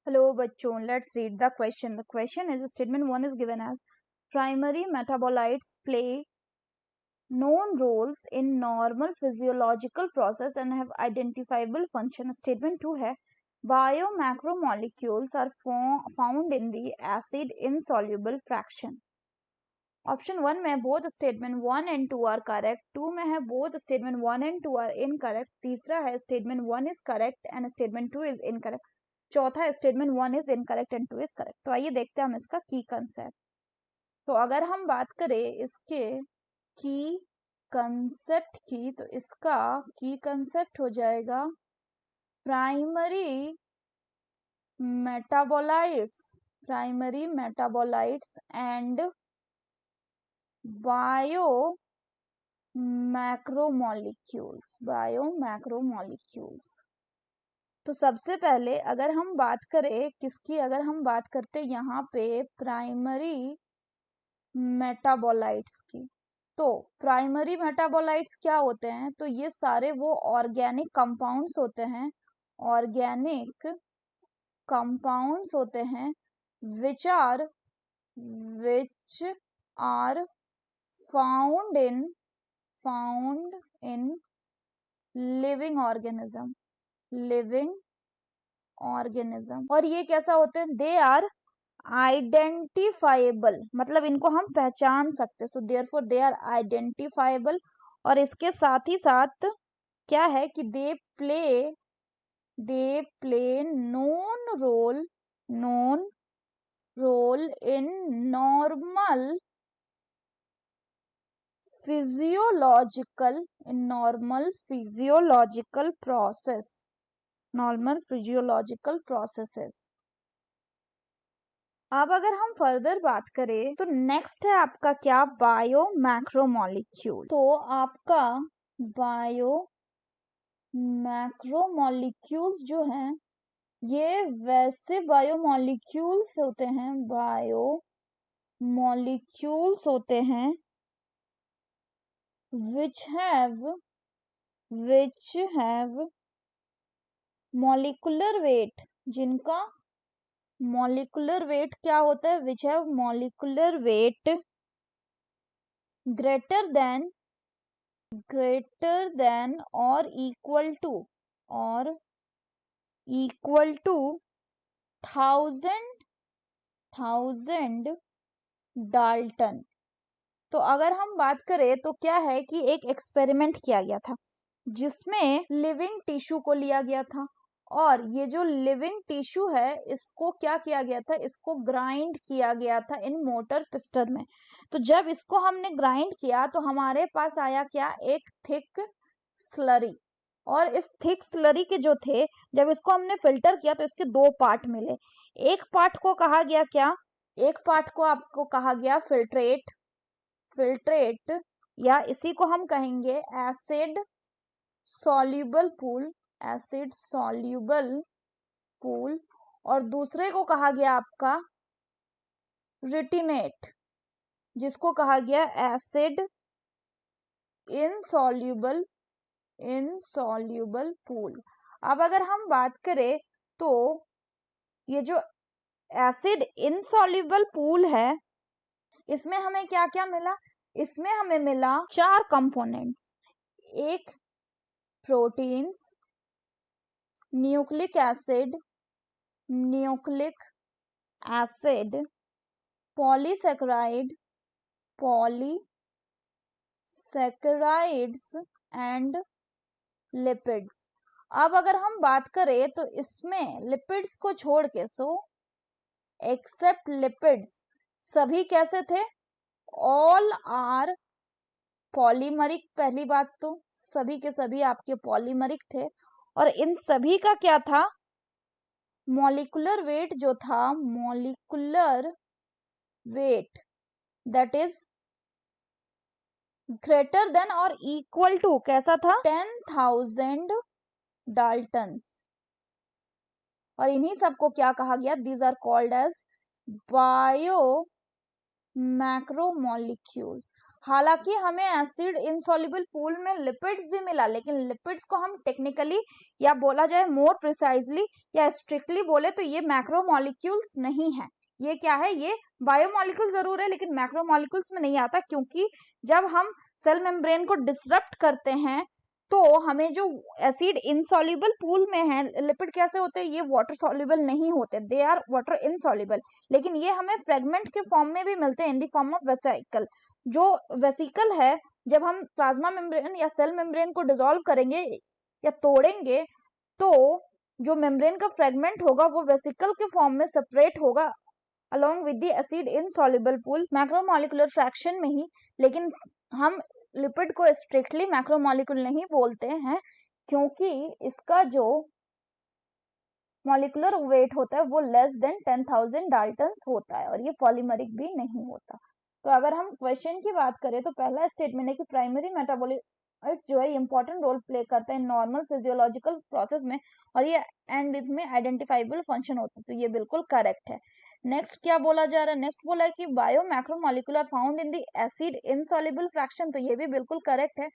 Hello, bachon. Let's read the question. The question is statement 1 is given as primary metabolites play known roles in normal physiological process and have identifiable function. Statement 2 है biomacromolecules are found in the acid insoluble fraction. Option 1 में both statement 1 and 2 are correct, 2 में है both statement 1 and 2 are incorrect, तीसरा है statement 1 is correct and statement 2 is incorrect, चौथा statement 1 is incorrect and 2 is correct. तो आइए देखते हैं हम इसका की कंसेप्ट। तो अगर हम बात करें इसके की कंसेप्ट की, तो इसका की कंसेप्ट हो जाएगा प्राइमरी मेटाबोलाइट्स एंड बायोमैक्रोमोलिक्यूल्स। तो सबसे पहले अगर हम बात करें किसकी, अगर हम बात करते यहाँ पे प्राइमरी मेटाबोलाइट्स की, तो प्राइमरी मेटाबोलाइट्स क्या होते हैं? तो ये सारे वो ऑर्गेनिक कंपाउंड्स होते हैं, ऑर्गेनिक कंपाउंड्स होते हैं which are found in living organism. और ये कैसा होते हैं? दे आर आइडेंटिफाइबल, मतलब इनको हम पहचान सकते, so therefore they are identifiable. और इसके साथ ही साथ क्या है कि they play known role in normal physiological processes. अब अगर हम फर्दर बात करें तो नेक्स्ट है आपका क्या? बायोमैक्रोमोलिक्यूल। तो आपका बायोमैक्रोमोलिक्यूल्स जो हैं ये वैसे बायोमोलिक्यूल्स होते हैं which have molecular weight, जिनका molecular weight क्या होता है? which have molecular weight greater than or equal to 1000 Dalton. तो अगर हम बात करें तो क्या है कि एक एक्सपेरिमेंट किया गया था जिसमें लिविंग टिश्यू को लिया गया था, और ये जो लिविंग टिश्यू है इसको क्या किया गया था? इसको ग्राइंड किया गया था इन मोटर पिस्टन में। तो जब इसको हमने ग्राइंड किया तो हमारे पास आया क्या? एक थिक स्लरी। और इस थिक स्लरी के जो थे, जब इसको हमने फिल्टर किया तो इसके दो पार्ट मिले। एक पार्ट को कहा गया क्या? एक पार्ट को आपको कहा गया फिल्ट्रेट, या इसी को हम कहेंगे एसिड सॉल्यूबल पूल, और दूसरे को कहा गया आपका रिटिनेट, जिसको कहा गया एसिड इनसॉल्यूबल पूल। अब अगर हम बात करें तो ये जो एसिड इनसॉल्यूबल पूल है इसमें हमें क्या क्या मिला? इसमें हमें मिला 4 कंपोनेंट्स, एक proteins, nucleic acid, polysaccharides and lipids. अब अगर हम बात करें तो इसमें लिपिड्स को छोड़ के, सो एक्सेप्ट लिपिड्स, सभी कैसे थे? All are polymeric. पहली बात तो सभी के सभी आपके पॉलीमरिक थे, और इन सभी का क्या था? मॉलिक्यूलर वेट जो था, molecular weight that is greater than और इक्वल टू, कैसा था? 10,000 डाल्टन्स। और इन्हीं सबको क्या कहा गया? These are called as macromolecules. हालांकि हमें एसिड इनसॉल्युबल पूल में लिपिड्स भी मिला, लेकिन लिपिड्स को हम टेक्निकली या बोला जाए मोर प्रिसाइजली या स्ट्रिक्टली बोले तो ये मैक्रोमोलिक्यूल्स नहीं है। ये क्या है, ये बायोमोलिक्यूल जरूर है लेकिन मैक्रोमोलिक्यूल्स में नहीं आता, क्योंकि जब हम सेल मेम्ब्रेन को डिसरप्ट करते हैं तो हमें जो एसिड इनसॉल्युबल पूल में है, लिपिड कैसे होते हैं, ये वाटर सॉल्युबल नहीं होते, दे आर वाटर इनसॉल्युबल, लेकिन ये हमें फ्रेगमेंट के फॉर्म में भी मिलते हैं in the form of vesicle. जो वेसिकल है, जब हम प्लाज्मा मेम्ब्रेन या सेल मेम्ब्रेन को डिसॉल्व करेंगे या तोड़ेंगे तो जो मेम्ब्रेन का फ्रेगमेंट होगा वो वेसिकल के फॉर्म में सेपरेट होगा along with the acid insoluble pool macromolecular fraction में ही। लेकिन हम लिपिड को स्ट्रिक्टली मैक्रोमोलिक्यूल नहीं बोलते हैं, क्योंकि इसका जो मॉलिकुलर वेट होता है वो लेस देन 10,000 डाल्टन्स होता है और ये पॉलीमरिक भी नहीं होता। तो अगर हम क्वेश्चन की बात करें तो पहला स्टेटमेंट है कि प्राइमरी मेटाबोलाइट्स जो है इंपॉर्टेंट रोल प्ले करता है नॉर्मल फिजियोलॉजिकल प्रोसेस में और ये एंड इसमें आइडेंटिफाइबल फंक्शन होता है, तो ये बिल्कुल करेक्ट है। नेक्स्ट क्या बोला जा रहा है, नेक्स्ट बोला है कि bio macromolecular found in the acid insoluble fraction, तो ये भी बिल्कुल करेक्ट है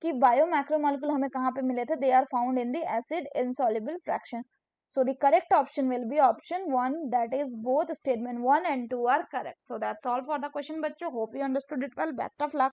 कि बायो मैक्रोमोलिकुल हमें कहाँ पे मिले थे, they are found in the acid insoluble fraction. So the correct option will be option 1, that is both statement 1 and 2 are correct. So that's all for the question बच्चों, hope you understood it well, best of luck.